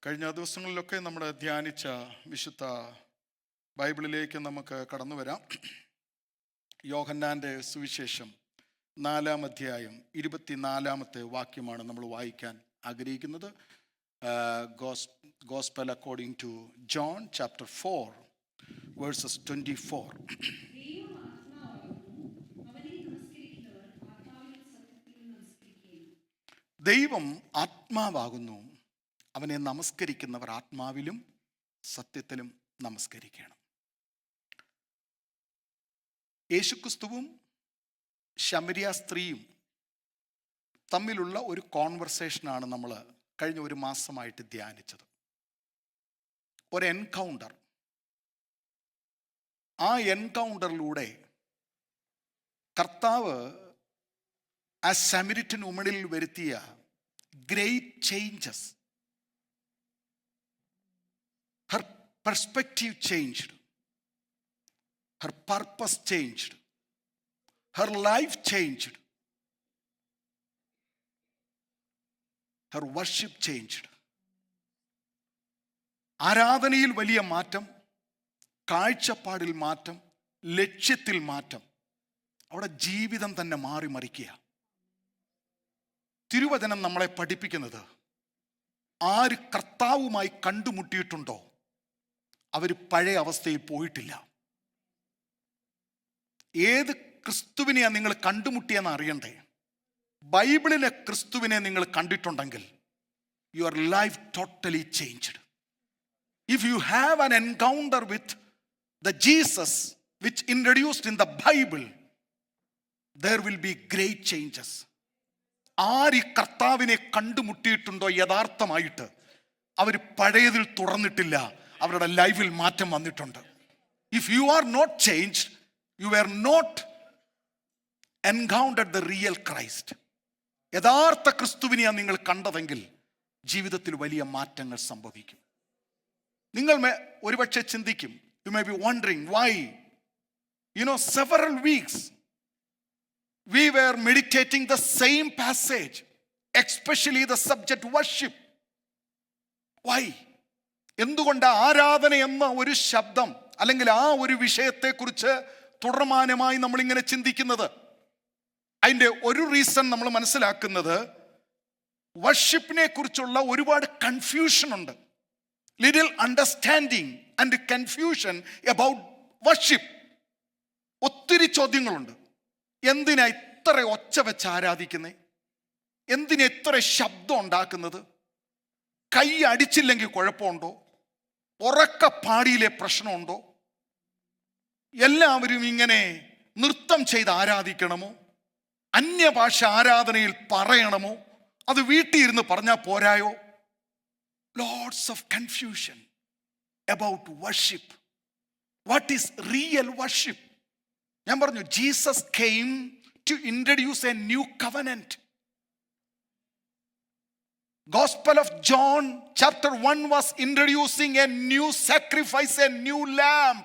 കഴിഞ്ഞ ദിവസങ്ങളിലൊക്കെ നമ്മൾ ധ്യാനിച്ച വിശുദ്ധ ബൈബിളിലേക്ക് നമുക്ക് കടന്നു വരാം. യോഹന്നാൻ്റെ സുവിശേഷം 4-ാം അധ്യായം 24-ാമത്തെ വാക്യമാണ് നമ്മൾ വായിക്കാൻ ആഗ്രഹിക്കുന്നത്. Gospel according to John chapter 4 verses 24. ദൈവം ആത്മാവാകുന്നു, അവനെ നമസ്കരിക്കുന്നവർ ആത്മാവിലും സത്യത്തിലും നമസ്കരിക്കണം. യേശുക്രിസ്തുവും ശമരിയ സ്ത്രീയും തമ്മിലുള്ള ഒരു കോൺവെർസേഷനാണ് നമ്മൾ കഴിഞ്ഞ ഒരു മാസമായിട്ട് ധ്യാനിച്ചത്. ഒരു എൻകൗണ്ടർ. ആ എൻകൗണ്ടറിലൂടെ കർത്താവ് ആ സമരിറ്റൻ വുമണിൽ വരുത്തിയ great changes. Her perspective changed. Her purpose changed. Her life changed. Her worship changed. ആരാധനയിൽ വലിയ മാറ്റം, കാഴ്ചപ്പാടിൽ മാറ്റം, ലക്ഷ്യത്തിൽ മാറ്റം. അവിടെ ജീവിതം തന്നെ മാറി മറിക്കുക. തിരുവചനം നമ്മളെ പഠിപ്പിക്കുന്നത്, ആര് കർത്താവുമായി കണ്ടുമുട്ടിയിട്ടുണ്ടോ അവർ പഴയ അവസ്ഥയിൽ പോയിട്ടില്ല. ഏത് ക്രിസ്തുവിനെയാണ് നിങ്ങൾ കണ്ടുമുട്ടിയെന്ന് അറിയണ്ടേ? ബൈബിളിലെ ക്രിസ്തുവിനെ നിങ്ങൾ കണ്ടിട്ടുണ്ടെങ്കിൽ your life totally changed. If you have an encounter with the Jesus which introduced in the Bible, there will be great changes. ആര് കർത്താവിനെ കണ്ടുമുട്ടിയിട്ടുണ്ടോ യഥാർത്ഥമായിട്ട്, അവർ പഴയതിൽ തുറന്നിട്ടില്ല, അവരുടെ ലൈഫിൽ മാറ്റം വന്നിട്ടുണ്ട്. If you are not changed, you are not encountered the real Christ. യഥാർത്ഥ ക്രിസ്തുവിനെയാണ് നിങ്ങൾ കണ്ടതെങ്കിൽ ജീവിതത്തിൽ വലിയ മാറ്റങ്ങൾ സംഭവിക്കും. നിങ്ങൾ ഒരുപക്ഷെ ചിന്തിക്കും, you may be wondering why, several weeks we were meditating the same passage, especially the subject worship. Why? എന്തുകൊണ്ട് ആരാധന എന്ന ഒരു ശബ്ദം അല്ലെങ്കിൽ ആ ഒരു വിഷയത്തെക്കുറിച്ച് തുടർമാനമായി നമ്മളിങ്ങനെ ചിന്തിക്കുന്നത്? അതിൻ്റെ ഒരു റീസൺ നമ്മൾ മനസ്സിലാക്കുന്നത്, വർഷിപ്പിനെ കുറിച്ചുള്ള ഒരുപാട് കൺഫ്യൂഷൻ ഉണ്ട്. Little understanding and confusion about worship. ഒത്തിരി ചോദ്യങ്ങളുണ്ട്. എന്തിനാ ഇത്ര ഒച്ച വെച്ച് ആരാധിക്കുന്നത്? എന്തിനാ ഇത്ര ശബ്ദം ഉണ്ടാക്കുന്നത്? കൈ അടിച്ചില്ലെങ്കിൽ കുഴപ്പമുണ്ടോ? ഉറക്ക പാടിയിലെ പ്രശ്നമുണ്ടോ? എല്ലാവരും ഇങ്ങനെ നൃത്തം ചെയ്ത് ആരാധിക്കണമോ? അന്യഭാഷ ആരാധനയിൽ പറയണമോ? അത് വീട്ടിൽ ഇരുന്ന് പറഞ്ഞാൽ പോരായോ? Lots of confusion about worship. What is real worship? ഞാൻ പറഞ്ഞു, Jesus came to introduce a new covenant. Gospel of John chapter 1 was introducing a new sacrifice, a new lamb.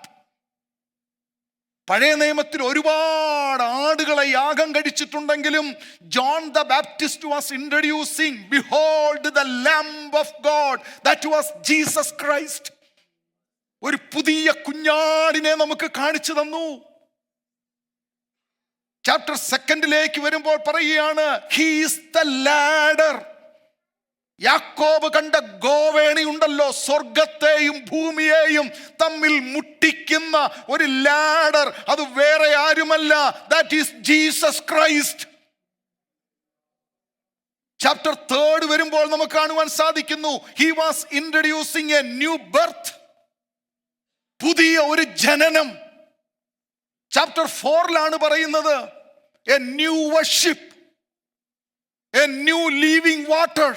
പഴയ നിയമത്തിൽ ഒരുപാട് ആടുകളെ യാഗം കഴിച്ചിട്ടുണ്ടെങ്കിലും John the Baptist was introducing, behold the lamb of God, that was Jesus Christ. ഒരു പുതിയ കുഞ്ഞാടിനെ നമുക്ക് കാണിച്ചു തന്നു. ചാപ്റ്റർ 2 വരുമ്പോൾ പറയുകയാണ്, ഹി ഈസ് ദ ലാഡർ. യാക്കോബ് കണ്ട ഗോവേണി ഉണ്ടല്ലോ, സ്വർഗത്തെയും ഭൂമിയെയും തമ്മിൽ മുട്ടിക്കുന്ന ഒരു ലാഡർ, അത് വേറെ ആരുമല്ല, that is Jesus Christ. Chapter 3 വരുമ്പോൾ നമുക്ക് കാണുവാൻ സാധിക്കുന്നു, he was introducing a new birth, പുതിയ ഒരു ജനനം. ചാപ്റ്റർ 4 പറയുന്നത്, A new worship, A new living water,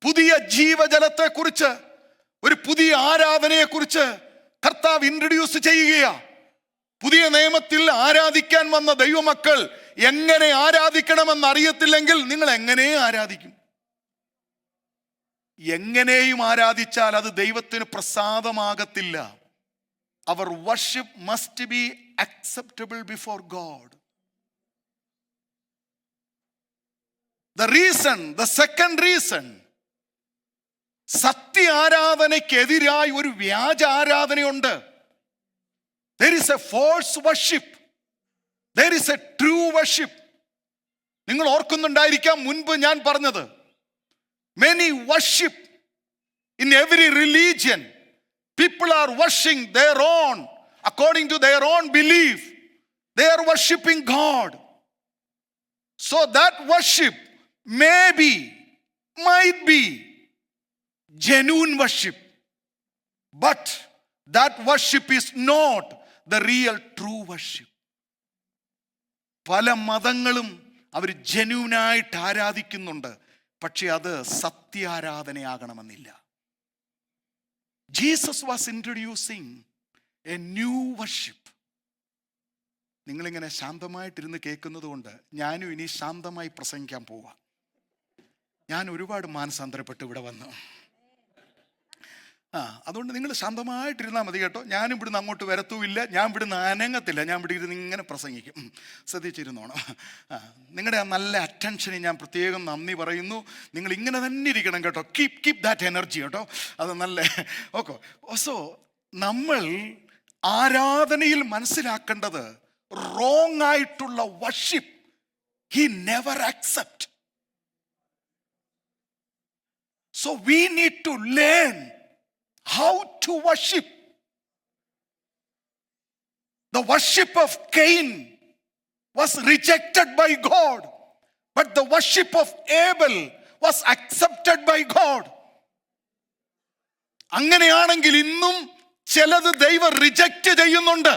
പുതിയ ജീവജലത്തെ കുറിച്ച്, ഒരു പുതിയ ആരാധനയെ കുറിച്ച് കർത്താവ് ഇൻട്രൊഡ്യൂസ് ചെയ്യുകയാ. പുതിയ നിയമത്തിൽ ആരാധിക്കാൻ വന്ന ദൈവമക്കൾ എങ്ങനെ ആരാധിക്കണമെന്ന് അറിയത്തില്ലെങ്കിൽ നിങ്ങൾ എങ്ങനെ ആരാധിക്കും? എങ്ങനെയും ആരാധിച്ചാൽ അത് ദൈവത്തിന് പ്രസാദമാകത്തില്ല. Our worship must be acceptable before God. The second reason സത്യ ആരാധനയ്ക്കെതിരായി ഒരു വ്യാജ ആരാധനയുണ്ട്. There is a false worship. There is a true worship. നിങ്ങൾ ഓർക്കുന്നുണ്ടായിരിക്കാം മുൻപ് ഞാൻ പറഞ്ഞത്. Many worship in every religion. People are worshiping their own, according to their own belief. They are worshiping God. So that worship might be genuine worship, but that worship is not the real true worship. പല മതങ്ങളും അവർ ജെന്യൂനായിട്ട് ആരാധിക്കുന്നുണ്ട്, പക്ഷെ അത് സത്യാരാധനയാകണമെന്നില്ല. Jesus was introducing a new worship. നിങ്ങളിങ്ങനെ ശാന്തമായിട്ടിരുന്ന് കേൾക്കുന്നത് കൊണ്ട് ഞാനും ഇനി ശാന്തമായി പ്രസംഗിക്കാൻ പോവാം. ഞാൻ ഒരുപാട് മാനസാന്തരപ്പെട്ട് ഇവിടെ വന്നു. അതുകൊണ്ട് നിങ്ങൾ ശാന്തമായിട്ടിരുന്നാൽ മതി കേട്ടോ. ഞാനും ഇവിടുന്ന് അങ്ങോട്ട് വരത്തുമില്ല, ഞാൻ ഇവിടുന്ന് അനങ്ങത്തില്ല, ഞാൻ ഇവിടെ ഇരുന്ന് ഇങ്ങനെ പ്രസംഗിക്കും. ശ്രദ്ധിച്ചിരുന്നോണം. നിങ്ങളുടെ ആ നല്ല അറ്റൻഷന് ഞാൻ പ്രത്യേകം നന്ദി പറയുന്നു. നിങ്ങൾ ഇങ്ങനെ തന്നെ ഇരിക്കണം കേട്ടോ. കീപ് ദാറ്റ് എനർജി കേട്ടോ. അത് നല്ല ഓക്കെ. സോ നമ്മൾ ആരാധനയിൽ മനസ്സിലാക്കേണ്ടത് റോങ് ആയിട്ടുള്ള worship he never accept. So we need to learn how to worship. The worship of Cain was rejected by God, but the worship of Abel was accepted by God. അങ്ങനെയാണെങ്കിൽ ഇന്നും ചിലത് ദൈവം reject ചെയ്യുന്നുണ്ട്.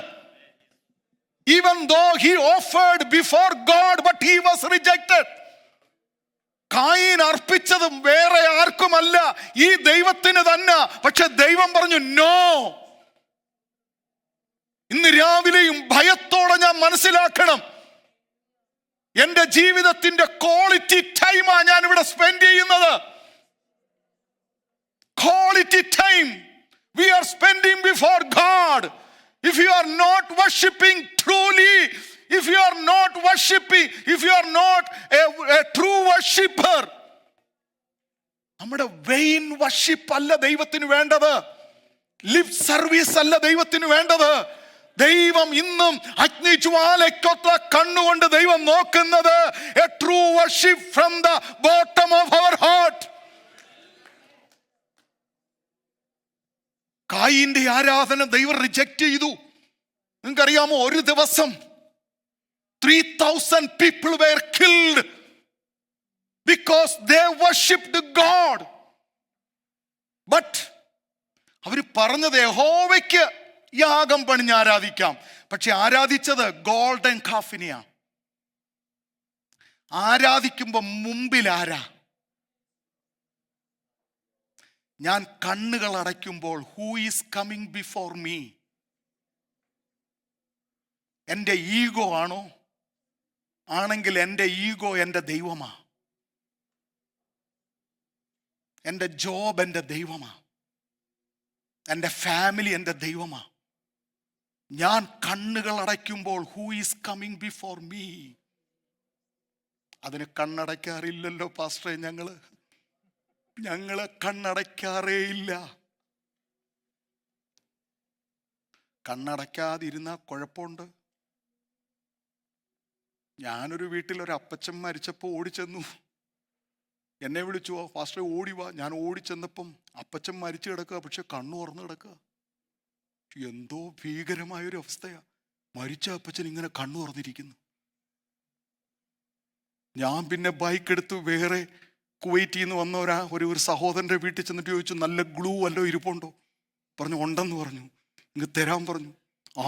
Even though he offered before God, but he was rejected. Cain അർപ്പിച്ചതും വേറെ ആർക്കുമല്ല, ഈ ദൈവത്തിന് തന്നെ. പക്ഷെ ദൈവം പറഞ്ഞു നോ. ഇന്ന് രാവിലെയും ഭയത്തോടെ ഞാൻ മനസ്സിലാക്കണം, എന്റെ ജീവിതത്തിന്റെ ക്വാളിറ്റി ടൈമാ ഞാൻ ഇവിടെ സ്പെൻഡ് ചെയ്യുന്നത്. Quality time we are spending before God. If you are not worshiping truly, if you are not worshiping, if you are not a true worshipper, നമ്മുടെ vain worship അല്ല ദൈവത്തിന് വേണ്ടത്. ലിപ് സർവീസ് അല്ല ദൈവത്തിന് വേണ്ടത്. ദൈവം ഇന്നും അഗ്നിജ്വാലയ്ക്കൊത്ത കണ്ണുകൊണ്ട് ദൈവം നോക്കുന്നത് a true worship from the bottom of our heart. കായീന്റെ ആരാധന ദൈവം റിജക്റ്റ് ചെയ്തു. നിങ്ങൾക്കറിയാമോ, ഒരു ദിവസം 3,000 people were killed because they worshipped God. But അവർ പറഞ്ഞത് യഹോവയ്ക്ക് യാഗം പണിഞ്ഞ് ആരാധിക്കാം. പക്ഷെ ആരാധിച്ചത് ഗോൾഡൻ കാഫിനെയാ. ആരാധിക്കുമ്പോ മുമ്പിൽ ആരാ? ഞാൻ കണ്ണുകൾ അടയ്ക്കുമ്പോൾ who is coming before me? എൻ്റെ ഈഗോ ആണോ? ആണെങ്കിൽ എൻ്റെ ഈഗോ എൻ്റെ ദൈവമാ. എൻ്റെ ജോബ് എൻ്റെ ദൈവമാ. എൻ്റെ ഫാമിലി എൻ്റെ ദൈവമാ. ഞാൻ കണ്ണുകൾ അടയ്ക്കുമ്പോൾ who is coming before me? അതിന് കണ്ണടയ്ക്കാറില്ലല്ലോ പാസ്റ്ററെ. ഞങ്ങള് കണ്ണടയ്ക്കാറേയില്ല. കണ്ണടയ്ക്കാതിരുന്ന കുഴപ്പമുണ്ട്. ഞാനൊരു വീട്ടിൽ ഒരു അപ്പച്ചൻ മരിച്ചപ്പോൾ ഓടിച്ചെന്നു. എന്നെ വിളിച്ചു, പാസ്റ്ററെ ഓടിവാ. ഞാൻ ഓടിച്ചെന്നപ്പം അപ്പച്ചൻ മരിച്ചു കിടക്കുക, പക്ഷെ കണ്ണു തുറന്നു കിടക്കുക. എന്തോ ഭീകരമായൊരു അവസ്ഥയാ. മരിച്ച അപ്പച്ചൻ ഇങ്ങനെ കണ്ണു തുറന്നിരിക്കുന്നു. ഞാൻ പിന്നെ ബൈക്ക് എടുത്ത് വേറെ കുവൈറ്റിൽ നിന്ന് വന്ന ഒരു സഹോദരൻ്റെ വീട്ടിൽ ചെന്നിട്ട് ചോദിച്ചു, നല്ല ഗ്ലൂ വല്ലോ ഇരിപ്പുണ്ടോ? പറഞ്ഞു ഉണ്ടെന്ന് പറഞ്ഞു. ഇങ്ങ് തരാൻ പറഞ്ഞു.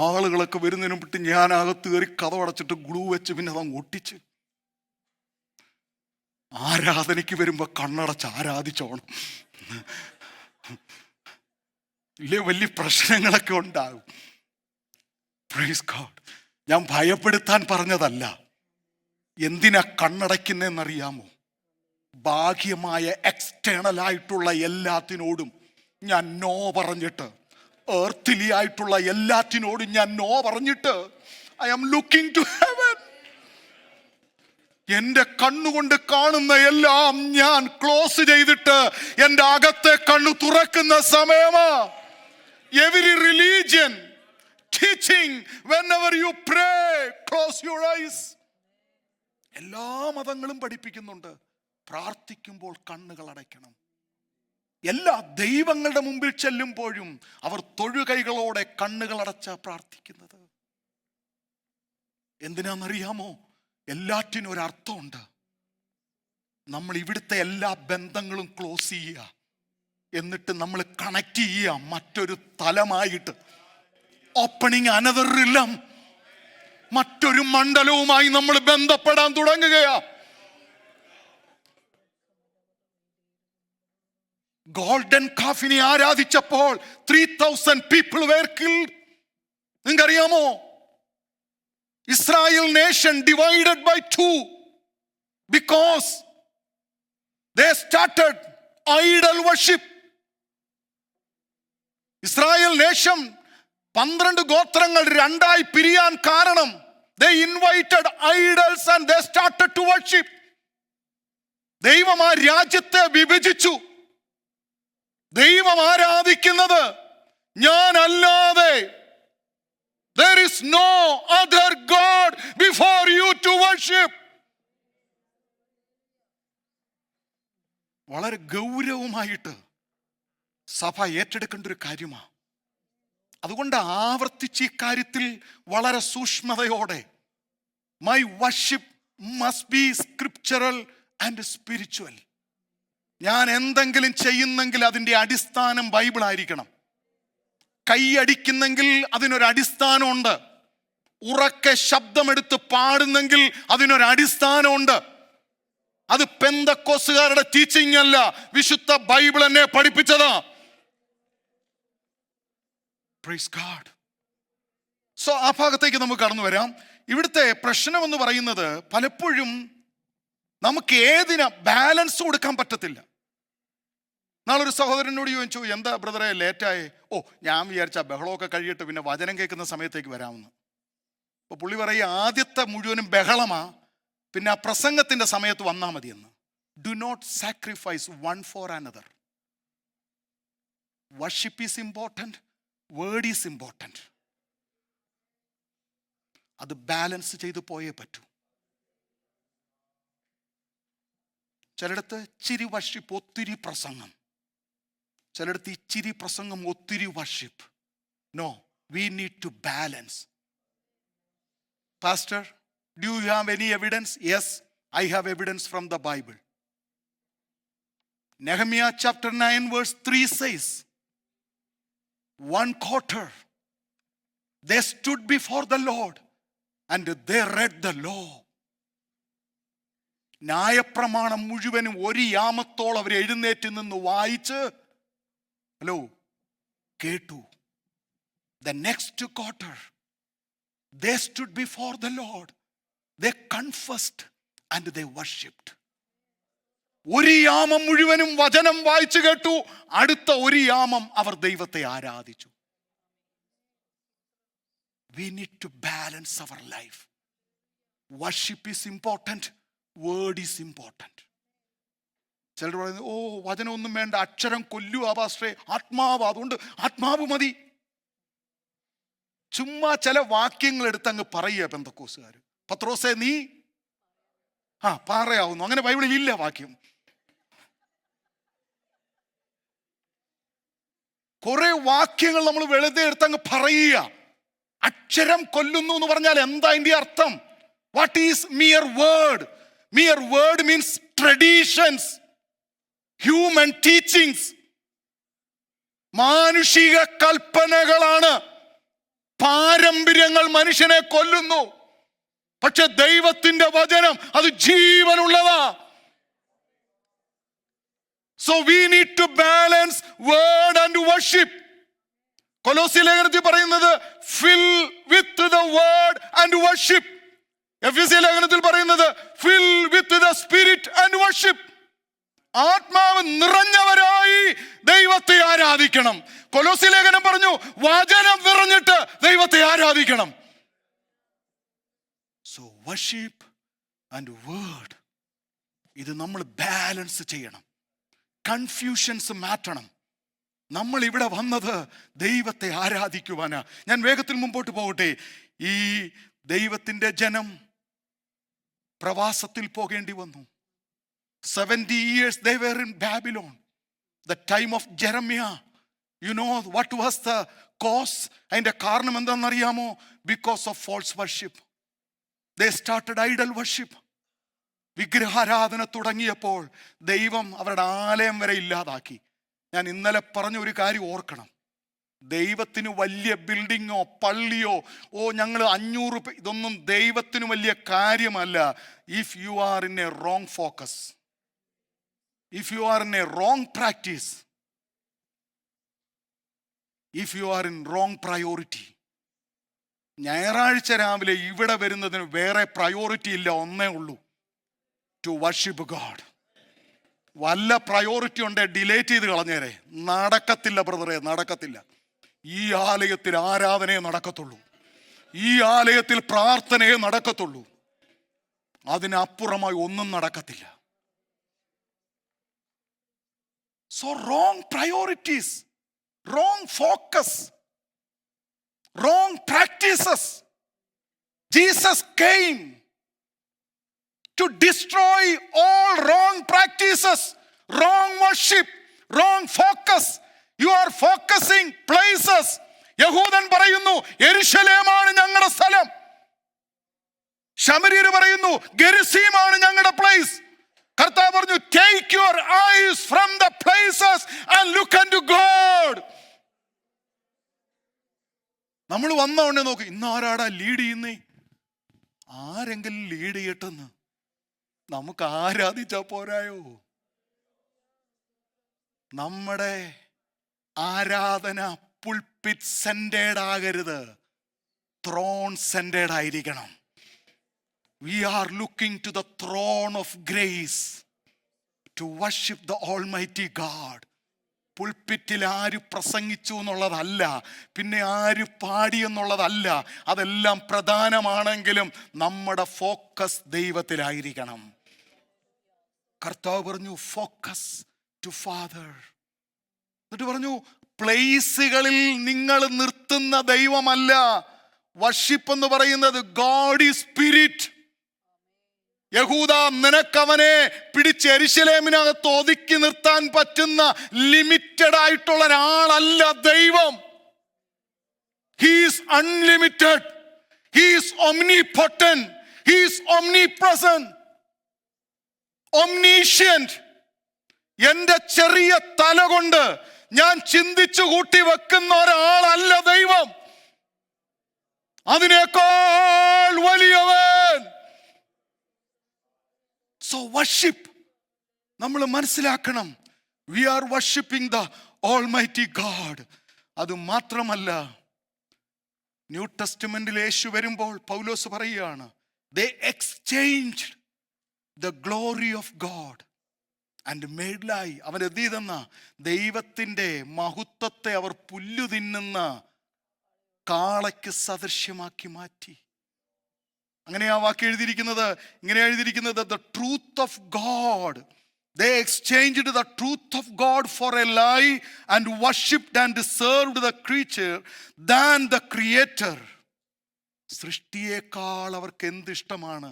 ആളുകളൊക്കെ വരുന്നതിനും വിട്ട് ഞാൻ അകത്ത് കയറി കതവടച്ചിട്ട് ഗ്ലൂ വെച്ച് പിന്നെ അതങ്ങ് ഒട്ടിച്ച്. ആരാധനയ്ക്ക് വരുമ്പോ കണ്ണടച്ച് ആരാധിച്ചോണം. ഇല്ലേ, വലിയ പ്രശ്നങ്ങളൊക്കെ ഉണ്ടാകും. Praise God. ഞാൻ ഭയപ്പെടുത്താൻ പറഞ്ഞതല്ല. എന്തിനാ കണ്ണടയ്ക്കുന്നതെന്നറിയാമോ? ബാഹ്യമായ എക്സ്റ്റേണൽ ആയിട്ടുള്ള എല്ലാത്തിനോടും ഞാൻ നോ പറഞ്ഞിട്ട്, എർത്തിലി ആയിട്ടുള്ള എല്ലാത്തിനോടും ഞാൻ നോ പറഞ്ഞിട്ട് I am looking to heaven. എന്റെ കണ്ണുകൊണ്ട് കാണുന്ന എല്ലാം ഞാൻ ക്ലോസ് ചെയ്തിട്ട് എന്റെ അകത്തെ കണ്ണു തുറക്കുന്ന സമയമാ. Every religion teaching, whenever you pray, close your eyes. എല്ലാ മതങ്ങളും പഠിപ്പിക്കുന്നുണ്ട്, പ്രാർത്ഥിക്കുമ്പോൾ കണ്ണുകൾ അടയ്ക്കണം. എല്ലാ ദൈവങ്ങളുടെ മുമ്പിൽ ചെല്ലുമ്പോഴും അവർ തൊഴുകൈകളോടെ കണ്ണുകൾ അടച്ച പ്രാർത്ഥിക്കുന്നത്. എന്തിനാണെന്നറിയാമോ? എല്ലാറ്റിനും ഒരർത്ഥമുണ്ട്. നമ്മൾ ഇവിടുത്തെ എല്ലാ ബന്ധങ്ങളും ക്ലോസ് ചെയ്യുക, എന്നിട്ട് നമ്മൾ കണക്ട് ചെയ്യുക മറ്റൊരു തലമായിട്ട്. ഓപ്പണിങ് അനദർ റിലം, മറ്റൊരു മണ്ഡലവുമായി നമ്മൾ ബന്ധപ്പെടാൻ തുടങ്ങുകയാ. ഗോൾഡൻ കാഫിനെ ആരാധിച്ചപ്പോൾ 3000 people were killed. നിങ്ങൾക്കറിയാമോ? Israel nation divided by 2 because they started idol worship. Israel nation 12 ഗോത്രങ്ങൾ രണ്ടായി പിരിയാൻ കാരണം they invited idols and they started to worship. ദൈവം ആ രാജ്യത്തെ വിഭജിച്ചു. ദൈവം ആരാധിക്കുന്നത് ഞാനല്ലാതെ there is no other God before you to worship. വളരെ ഗൗരവമായിട്ട് സഭ ഏറ്റെടുക്കേണ്ട ഒരു കാര്യമാണ്. അതുകൊണ്ട് ആവർത്തിച്ച് ഈ കാര്യത്തിൽ വളരെ സൂക്ഷ്മതയോടെ my worship must be scriptural and spiritual. ഞാൻ എന്തെങ്കിലും ചെയ്യുന്നെങ്കിൽ അതിൻ്റെ അടിസ്ഥാനം ബൈബിൾ ആയിരിക്കണം. കൈയടിക്കുന്നെങ്കിൽ അതിനൊരു അടിസ്ഥാനമുണ്ട്. ഉറക്കെ ശബ്ദമെടുത്ത് പാടുന്നെങ്കിൽ അതിനൊരു അടിസ്ഥാനമുണ്ട്. അത് പെന്തക്കോസുകാരുടെ ടീച്ചിങ് അല്ല, വിശുദ്ധ ബൈബിൾ എന്നെ പഠിപ്പിച്ചതാ. Praise God. സോ ആ ഭാഗത്തേക്ക് നമുക്ക് കടന്നു വരാം. ഇവിടുത്തെ പ്രശ്നം എന്ന് പറയുന്നത് പലപ്പോഴും നമുക്ക് ഏതിനാ ബാലൻസ് കൊടുക്കാൻ പറ്റത്തില്ല. നാളൊരു സഹോദരനോട് ചോദിച്ചു, എന്താ ബ്രദറെ ലേറ്റായേ? ഓ, ഞാൻ വിചാരിച്ച ബഹളമൊക്കെ കഴിയിട്ട് പിന്നെ വചനം കേൾക്കുന്ന സമയത്തേക്ക് വരാമെന്ന്. അപ്പോൾ പുള്ളി പറയും, ആദ്യത്തെ മുഴുവനും ബഹളമാ, പിന്നെ ആ പ്രസംഗത്തിൻ്റെ സമയത്ത് വന്നാൽ മതിയെന്ന്. Do not sacrifice one for another. Worship is important, word is important. അത് ബാലൻസ് ചെയ്ത് പോയേ പറ്റൂ. ചിലയിടത്ത് ഇച്ചിരി വർഷിപ്പ് ഒത്തിരി പ്രസംഗം, ചിലയിടത്ത് ഇച്ചിരി പ്രസംഗം ഒത്തിരി worship. No, we need to balance. Pastor, do you have any evidence? Yes, I have evidence from the Bible. Nehemiah chapter 9 verse 3 says, one quarter they stood before the Lord and they read the law. ന്യായപ്രമാണം മുഴുവനും ഒരു യാമത്തോളം അവർ എഴുന്നേറ്റ് നിന്ന് വായിച്ച് കേട്ടു. The next quarter they stood before the Lord, they confessed and they worshipped. ഒരു യാമം മുഴുവനും വചനം വായിച്ചു കേട്ടു, അടുത്ത ഒരു യാമം അവർ ദൈവത്തെ ആരാധിച്ചു. We need to balance our life. Worship is important, word is important. ചിലർ പറയുന്നത്, ഓ വചനമൊന്നും വേണ്ട, അക്ഷരം കൊല്ലുക പാസ്റ്ററെ, ആത്മാവ്, അതുകൊണ്ട് ആത്മാവ് മതി. ചുമ്മാ ചില വാക്യങ്ങൾ എടുത്ത് അങ്ങ് പറയുക പെന്തക്കോസുകാർ. പത്രോസേ നീ പാറയാവുന്നു, അങ്ങനെ ബൈബിളിൽ ഇല്ല വാക്യം. കുറെ വാക്യങ്ങൾ നമ്മൾ വെറുതെ എടുത്ത് അങ്ങ് പറയുക. അക്ഷരം കൊല്ലുന്നു എന്ന് പറഞ്ഞാൽ എന്താ അതിന്റെ അർത്ഥം? What is mere word? Mere word means traditions, human teachings, മാനുഷിക കൽപ്പനകളാണ്. പാരമ്പര്യങ്ങൾ മനുഷ്യനെ കൊല്ലുന്നു. പക്ഷെ ദൈവത്തിന്റെ വചനം അത് ജീവനുള്ളതാ. So we need to balance word and worship. കൊലോസ്യ ലേഖനത്തിൽ പറയുന്നത് fill with the word and worship. എഫെസ്യ ലേഖനത്തിൽ പറയുന്നത് fill with the spirit and worship. ആത്മാവ് നിറഞ്ഞവരായി ദൈവത്തെ ആരാധിക്കണം. കൊലോസ്യ ലേഖനം പറഞ്ഞു വചനം നിറഞ്ഞിട്ട് ദൈവത്തെ ആരാധിക്കണം. So worship and word. ഇത് നമ്മൾ ബാലൻസ് ചെയ്യണം. കൺഫ്യൂഷൻസ് മാറ്റണം. നമ്മൾ ഇവിടെ വന്നത് ദൈവത്തെ ആരാധിക്കുവാനാ. ഞാൻ വേഗത്തിൽ മുമ്പോട്ട് പോകട്ടെ. ഈ ദൈവത്തിൻ്റെ ജനം പ്രവാസത്തിൽ പോകേണ്ടി വന്നു. 70 years they were in Babylon. The time of Jeremiah. You know what was the cause? അതിൻ്റെ കാരണം എന്താണെന്നറിയാമോ? Because of false worship. They started idol worship. വിഗ്രഹാരാധന തുടങ്ങിയപ്പോൾ ദൈവം അവരുടെ ആലയം വരെ ഇല്ലാതാക്കി. ഞാൻ ഇന്നലെ പറഞ്ഞ ഒരു കാര്യം ഓർക്കണം. ദൈവത്തിന് വലിയ ബിൽഡിങ്ങോ പള്ളിയോ ഞങ്ങൾ 500 ഇതൊന്നും ദൈവത്തിന് വലിയ കാര്യമല്ല. If you are in A wrong focus, if you are in A wrong practice, if you are in wrong priority. ഞായറാഴ്ച രാവിലെ ഇവിടെ വരുന്നതിന് വേറെ പ്രയോറിറ്റി ഇല്ല, ഒന്നേ ഉള്ളൂ, ടു വർഷിപ്പ് ഗോഡ്. വല്ല പ്രയോറിറ്റി ഉണ്ടേ ഡിലേറ്റ് ചെയ്ത് കളഞ്ഞേരെ. നടക്കത്തില്ല ബ്രദറെ, നടക്കത്തില്ല. ഈ ആലയത്തിൽ ആരാധനയെ നടക്കത്തുള്ളൂ, ഈ ആലയത്തിൽ പ്രാർത്ഥനയെ നടക്കത്തുള്ളൂ. അതിനപ്പുറമായി ഒന്നും നടക്കത്തില്ല. So wrong priorities, wrong focus, wrong practices. Jesus came to destroy all wrong practices, wrong worship, wrong focus. You are focusing places. യഹൂദൻ പറയുന്നു യെരുശലേമാണ് ഞങ്ങളുടെ സ്ഥലം. ശമര്യർ പറയുന്നു ഗെരിസീമാണ് ഞങ്ങളുടെ പ്ലേസ്. കർത്താവ് പറഞ്ഞു take your eyes from the places and look unto God. നമ്മൾ വന്ന ഉടനെ നോക്കി, ഇന്ന് ആരാടാ ലീഡ് ചെയ്യുന്നേ? ആരെങ്കിലും ലീഡ് ചെയ്യട്ടെന്ന്. നമുക്ക് ആരാധിച്ചാ പോരായോ? നമ്മുടെ ആരാധന പുൾപിറ്റ് സെന്റേഡ് ആകരുത്, ത്രോൺ സെന്റേഡ് ആയിരിക്കണം. We are looking to the throne of grace to worship the Almighty God. പുൾപിറ്റിൽ ആര് പ്രസംഗിച്ചു എന്നുള്ളതല്ല, പിന്നെ ആര് പാടി എന്നുള്ളതല്ല, അതെല്ലാം പ്രധാനമാണെങ്കിലും നമ്മുടെ ഫോക്കസ് ദൈവത്തിലായിരിക്കണം. കർത്താവ് പറഞ്ഞു ഫോക്കസ് ടു ഫാദർ. എന്നിട്ട് പറഞ്ഞു പ്ലേസുകളിൽ നിങ്ങൾ നിർത്തുന്ന ദൈവമല്ല. വർഷിപ്പ് എന്ന് പറയുന്നത് ഗോഡ് ഈസ് സ്പിരിറ്റ്. യഹൂദ, നിനക്കവനെ പിടിച്ച് യെരുശലേമിനകത്ത് ഒതുക്കി നിർത്താൻ പറ്റുന്ന ലിമിറ്റഡ് ആയിട്ടുള്ള ഒരാളല്ല ദൈവം. He is unlimited, he is omnipotent, he is omnipresent, omniscient. എന്റെ ചെറിയ തല കൊണ്ട് ഞാൻ ചിന്തിച്ചു കൂട്ടി വെക്കുന്ന ഒരാളല്ല ദൈവം. അതിനേക്കാൾ വലിയവൻ. So worship, നമ്മൾ മനസ്സിലാക്കണം, we are worshiping the Almighty God. അത് മാത്രമല്ല, ന്യൂ ടെസ്റ്റ്മെന്റിൽ യേശു വരുമ്പോൾ പൗലോസ് പറയുകയാണ്, they exchanged the glory of God and made lie. അവൻ എന്ത് ചെയ്തെന്ന ദൈവത്തിൻ്റെ മഹത്വത്തെ അവർ പുല്ലു തിന്നുന്ന കാളയ്ക്ക് സദൃശ്യമാക്കി മാറ്റി. അങ്ങനെ ആ വാക്ക് എഴുതിയിരിക്കുന്നത്, ഇങ്ങനെ എഴുതിയിരിക്കുന്നത്, the truth of God. They exchanged the truth of God for a lie and worshipped and served the creature than the creator. സൃഷ്ടിയേക്കാൾ അവർക്ക് എന്തിഷ്ടമാണ്?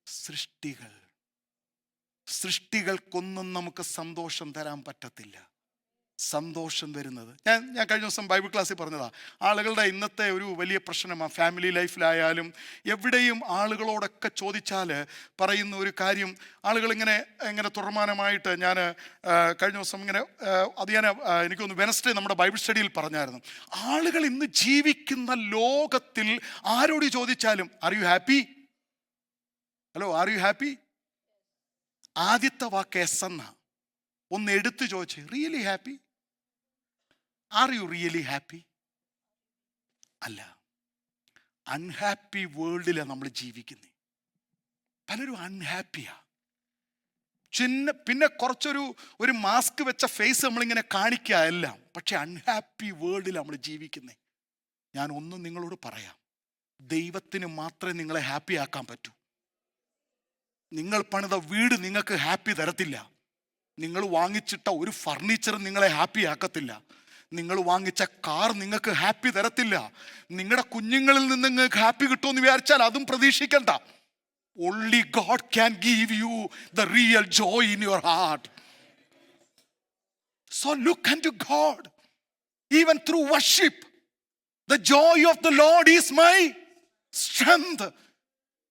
സൃഷ്ടികൾ. സൃഷ്ടികൾക്കൊന്നും നമുക്ക് സന്തോഷം തരാൻ പറ്റത്തില്ല. സന്തോഷം വരുന്നത്, ഞാൻ കഴിഞ്ഞ ദിവസം ബൈബിൾ ക്ലാസ്സിൽ പറഞ്ഞതാ, ആളുകളുടെ ഇന്നത്തെ ഒരു വലിയ പ്രശ്നമാണ്. ഫാമിലി ലൈഫിലായാലും എവിടെയും ആളുകളോടൊക്കെ ചോദിച്ചാൽ പറയുന്ന ഒരു കാര്യം, ആളുകളിങ്ങനെ തുടർമാനമായിട്ട്, ഞാൻ കഴിഞ്ഞ ദിവസം എനിക്കൊന്ന് വെനസ്ഡേ നമ്മുടെ ബൈബിൾ സ്റ്റഡിയിൽ പറഞ്ഞായിരുന്നു, ആളുകൾ ഇന്ന് ജീവിക്കുന്ന ലോകത്തിൽ ആരോട് ചോദിച്ചാലും are you happy? Hello, are you happy? ആദ്യത്തെ വാക്ക് എസ് എന്നാ. ഒന്ന് എടുത്തു ചോദിച്ച്, really happy? Are you really happy? അല്ല, അൺഹാപ്പി വേൾഡിലാണ് നമ്മൾ ജീവിക്കുന്നത്. പലരും അൺഹാപ്പിയാ. പിന്നെ കുറച്ചൊരു മാസ്ക് വെച്ച ഫേസ് നമ്മളിങ്ങനെ കാണിക്കുക എല്ലാം, പക്ഷെ അൺഹാപ്പി വേൾഡിൽ നമ്മൾ ജീവിക്കുന്നത്. ഞാൻ ഒന്നും നിങ്ങളോട് പറയാം, ദൈവത്തിന് മാത്രമേ നിങ്ങളെ ഹാപ്പി ആക്കാൻ പറ്റൂ. നിങ്ങൾ പണിത വീട് നിങ്ങൾക്ക് ഹാപ്പി തരത്തില്ല. നിങ്ങൾ വാങ്ങിച്ചിട്ട ഒരു ഫർണിച്ചർ നിങ്ങളെ ഹാപ്പി ആക്കത്തില്ല. നിങ്ങൾ വാങ്ങിച്ച കാർ നിങ്ങൾക്ക് ഹാപ്പി തരത്തില്ല. നിങ്ങളുടെ കുഞ്ഞുങ്ങളിൽ നിന്ന് നിങ്ങൾക്ക് ഹാപ്പി കിട്ടുമെന്ന് വിചാരിച്ചാൽ അതും പ്രതീക്ഷിക്കണ്ട. Only God can give you the real joy in your heart. So look unto God. Even through worship, the joy of the Lord is my strength.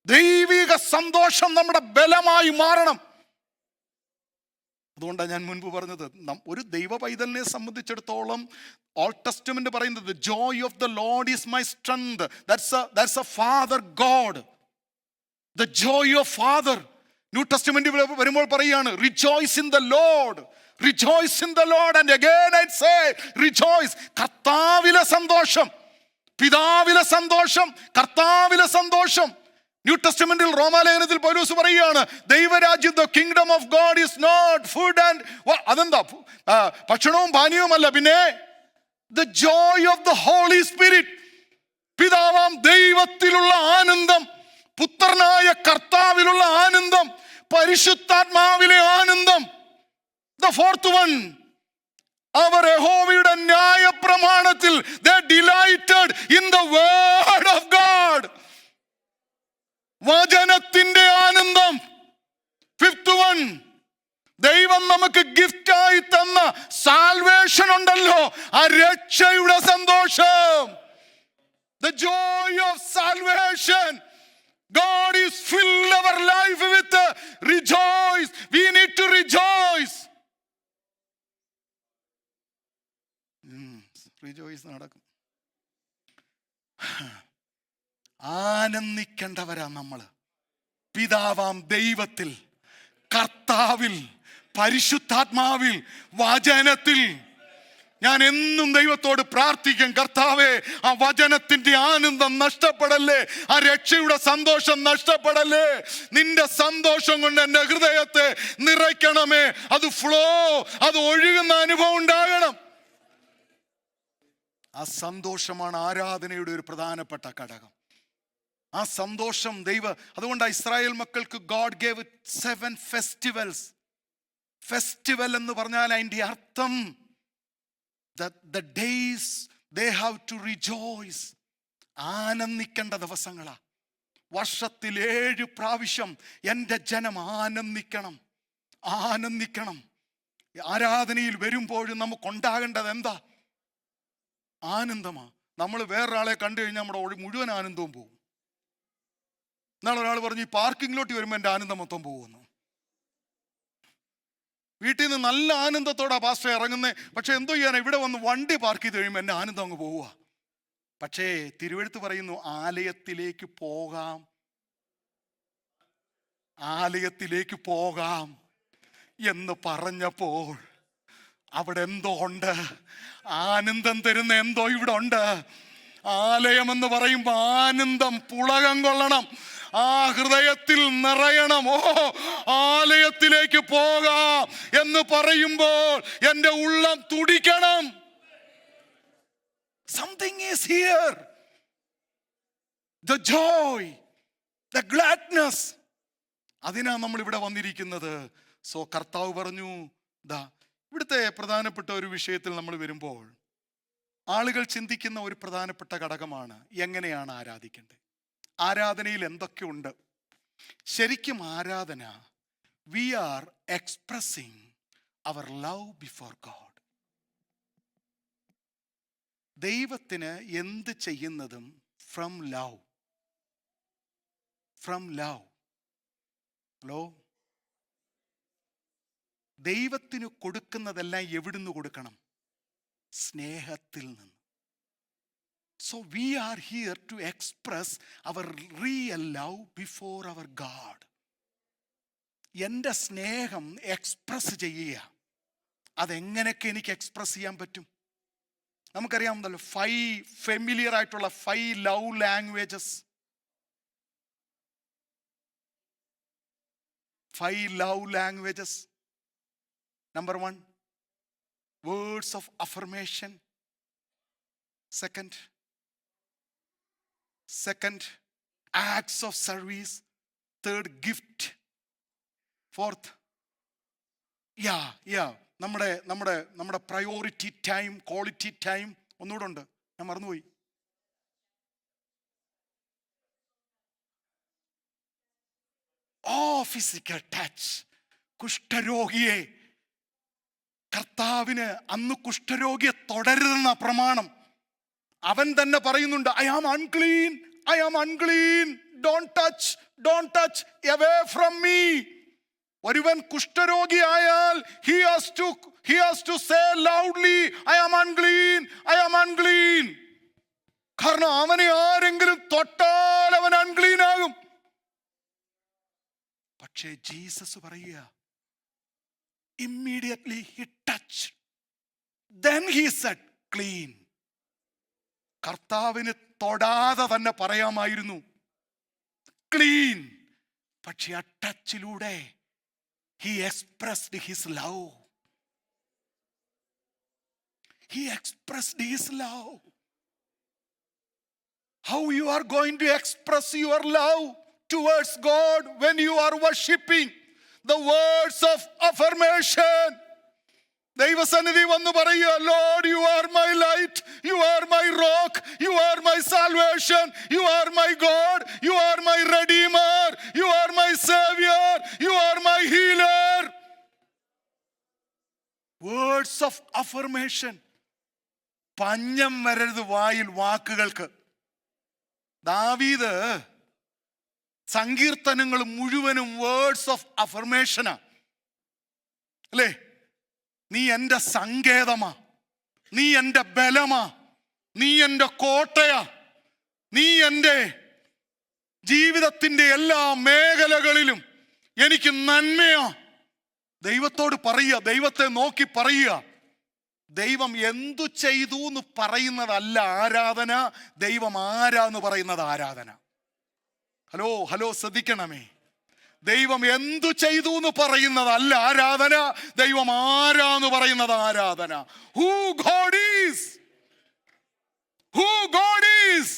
ദൈവിക സന്തോഷം നമ്മുടെ ബലമായി മാറണം. അതുകൊണ്ടാണ് ഞാൻ മുൻപ് പറഞ്ഞത്, ഒരു ദൈവ പൈതലിനെ സംബന്ധിച്ചിടത്തോളം ഓൾഡ് ടെസ്റ്റമെന്റ് പറയുന്നത് joy of the Lord is my strength. That's a father God. The joy of father. New testament വരുമ്പോൾ പറയുകയാണ് rejoice in the Lord. Rejoice in the Lord. And again I say rejoice. കർത്താവിലെ സന്തോഷം, പിതാവിലെ സന്തോഷം, കർത്താവിലെ സന്തോഷം. New ടെസ്റ്റമെന്റിൽ റോമാലേഖനത്തിൽ Paulose പറയുകയാണ് ദൈവരാജ്യം, the kingdom of God is not food and, അതെന്താ ഭക്ഷണവും പാനീയവുമല്ല, പിന്നെ the joy of the Holy Spirit. പിതാവാം ദൈവത്തിലുള്ള ആനന്ദം, പുത്രനായ കർത്താവിലുള്ള ആനന്ദം, പരിശുദ്ധാത്മാവിലെ ആനന്ദം. ദ ഫോർത്ത് വൺ, അവർ യഹോവയുടെ ന്യായ പ്രമാണത്തിൽ they delighted in the word of God. വചനത്തിന്റെ ആനന്ദം. ഫിഫ്ത് വൺ, ദൈവം നമുക്ക് ഗിഫ്റ്റായി തന്ന സാൽവേഷൻ ഉണ്ടല്ലോ, ആ രക്ഷയുടെ സന്തോഷം. The joy of salvation. God is fill our life with rejoice. We need to rejoice. Rejoice നടക്കും. ആനന്ദിക്കേണ്ടവരാ നമ്മൾ. പിതാവാം ദൈവത്തിൽ, കർത്താവിൽ, പരിശുദ്ധാത്മാവിൽ, വചനത്തിൽ. ഞാൻ എന്നും ദൈവത്തോട് പ്രാർത്ഥിക്കും, കർത്താവേ ആ വചനത്തിന്റെ ആനന്ദം നഷ്ടപ്പെടല്ലേ, ആ രക്ഷയുടെ സന്തോഷം നഷ്ടപ്പെടല്ലേ. നിന്റെ സന്തോഷം കൊണ്ട് എൻ്റെ ഹൃദയത്തെ നിറയ്ക്കണമേ. അത് ഫ്ലോ, അത് ഒഴുകുന്ന അനുഭവം ഉണ്ടാകണം. ആ സന്തോഷമാണ് ആരാധനയുടെ ഒരു പ്രധാനപ്പെട്ട ഘടകം. ആ സന്തോഷം അതുകൊണ്ട് ഇസ്രായേൽ മക്കൾക്ക് God gave 7 festivals. ഫെസ്റ്റിവൽ എന്ന് പറഞ്ഞാൽ അതിൻ്റെ അർത്ഥം the days they have to rejoice. ആനന്ദിക്കേണ്ട ദിവസങ്ങളാ. വർഷത്തിൽ 7 പ്രാവശ്യം എൻ്റെ ജനം ആനന്ദിക്കണം. ആരാധനയിൽ വരുമ്പോഴും നമുക്കുണ്ടാകേണ്ടത് എന്താ? ആനന്ദമാ. നമ്മൾ വേറൊരാളെ കണ്ടു കഴിഞ്ഞാൽ നമ്മുടെ മുഴുവൻ ആനന്ദവും പോകും. എന്നാൾ ഒരാൾ പറഞ്ഞു, ഈ പാർക്കിങ്ങിലോട്ട് വരുമ്പോൾ എൻ്റെ ആനന്ദം മൊത്തം പോകുന്നു. വീട്ടിൽ നിന്ന് നല്ല ആനന്ദത്തോടെ പാസ്റ്റർ ഇറങ്ങുന്നത്, പക്ഷെ എന്തോ ചെയ്യാനാ, ഇവിടെ വന്ന് വണ്ടി പാർക്ക് ചെയ്ത് കഴിയുമ്പോൾ എൻ്റെ ആനന്ദം അങ്ങ് പോവുക. പക്ഷേ തിരുവെഴുത്ത് പറയുന്നു ആലയത്തിലേക്ക് പോകാം എന്ന് പറഞ്ഞപ്പോൾ അവിടെ എന്തോ ഉണ്ട്, ആനന്ദം തരുന്ന എന്തോ ഇവിടെ ഉണ്ട്. ആലയമെന്ന് പറയുമ്പോൾ ആനന്ദം പുളകം കൊള്ളണം, ആ ഹൃദയത്തിൽ നിറയണം. ആലയത്തിലേക്ക് പോകാം എന്ന് പറയുമ്പോൾ എൻ്റെ ഉള്ളം തുടിക്കണം. Something is here. The joy, the gladness. അതിനാ നമ്മൾ ഇവിടെ വന്നിരിക്കുന്നത്. സോ കർത്താവ് പറഞ്ഞു, ഇവിടുത്തെ പ്രധാനപ്പെട്ട ഒരു വിഷയത്തിൽ നമ്മൾ വരുമ്പോൾ ആളുകൾ ചിന്തിക്കുന്ന ഒരു പ്രധാനപ്പെട്ട ഘടകമാണ് എങ്ങനെയാണ് ആരാധിക്കേണ്ടത്. ആരാധനയിൽ എന്തൊക്കെയുണ്ട്? ശരിക്കും ആരാധന, വി ആർ എക്സ്പ്രസിങ് അവർ ലവ് ബിഫോർ ഗോഡ്. ദൈവത്തിന് എന്ത് ചെയ്യുന്നതും ഫ്രം ലവ്. ഹലോ, ദൈവത്തിന് കൊടുക്കുന്നതെല്ലാം എവിടുന്ന് കൊടുക്കണം? സ്നേഹത്തിൽ നിന്ന്. So we are here to express our real love before our God. എൻ്റെ സ്നേഹം എക്സ്പ്രസ് ചെയ്യുക. അതെങ്ങനെയൊക്കെ എനിക്ക് എക്സ്പ്രസ് ചെയ്യാൻ പറ്റും? നമുക്കറിയാമല്ലോ 5 ഫെമിലിയർ ആയിട്ടുള്ള 5 love languages. 5 love languages. Number 1, words of affirmation. Second, acts of service. Third, gift fourth, നമ്മുടെ നമ്മുടെ നമ്മുടെ പ്രയോറിറ്റി ടൈം, ക്വാളിറ്റി ടൈം ഒന്നുകൂടെ ഉണ്ട്, ഞാൻ മറന്നുപോയി. Physical touch. കുഷ്ഠരോഗിയെ, കർത്താവിന് അന്ന് കുഷ്ഠരോഗിയെ തൊടരുതെന്ന പ്രമാണം. അവൻ തന്നെ പറയുന്നുണ്ട്, I am unclean, I am unclean, don't touch, don't touch, away from me. ഒരുവൻ കുഷ്ഠരോഗിയായാൽ he has to say loudly, I am unclean, I am unclean. കാരണം അവനെ ആരെങ്കിലും തൊട്ടാൽ അവൻ അൺക്ലീൻ ആകും. പക്ഷേ ജീസസ് പറയുക, immediately he touched, then he said clean. കർത്താവിന് തൊടാതെ തന്നെ പറയാമായിരുന്നു ക്ലീൻ. പക്ഷെ ആ ടച്ചിലൂടെ he expressed his love. He expressed his love. How you are going to express your love towards God when you are worshiping? The words of affirmation. ദൈവസന്നിധി വന്ന് പറയുക, Lord, you are my light, you are my rock, you are my salvation, you are my God, you are my redeemer, you are my savior, you are my healer. Words of affirmation. പഞ്ഞം വരരുത് വായിൽ വാക്കുകൾക്ക്. ദാവീദ് സങ്കീർത്തനങ്ങൾ മുഴുവനും words of അഫർമേഷനാ അല്ലേ? നീ എൻ്റെ സങ്കേതമാ, നീ എൻ്റെ ബലമാ, നീ എൻ്റെ കോട്ടയാ, നീ എൻ്റെ ജീവിതത്തിൻ്റെ എല്ലാ മേഖലകളിലും എനിക്ക് നന്മയാ. ദൈവത്തോട് പറയുക, ദൈവത്തെ നോക്കി പറയുക. ദൈവം എന്തു ചെയ്തു എന്ന് പറയുന്നതല്ല ആരാധന, ദൈവം ആരാന്ന് പറയുന്നത് ആരാധന. ഹലോ ശ്രദ്ധിക്കണമേ. ദൈവം എന്തു ചെയ്തു എന്ന് പറയുന്നതല്ല ആരാധന, ദൈവം ആരാന്ന് പറയുന്നത് ആരാധന. Who God is.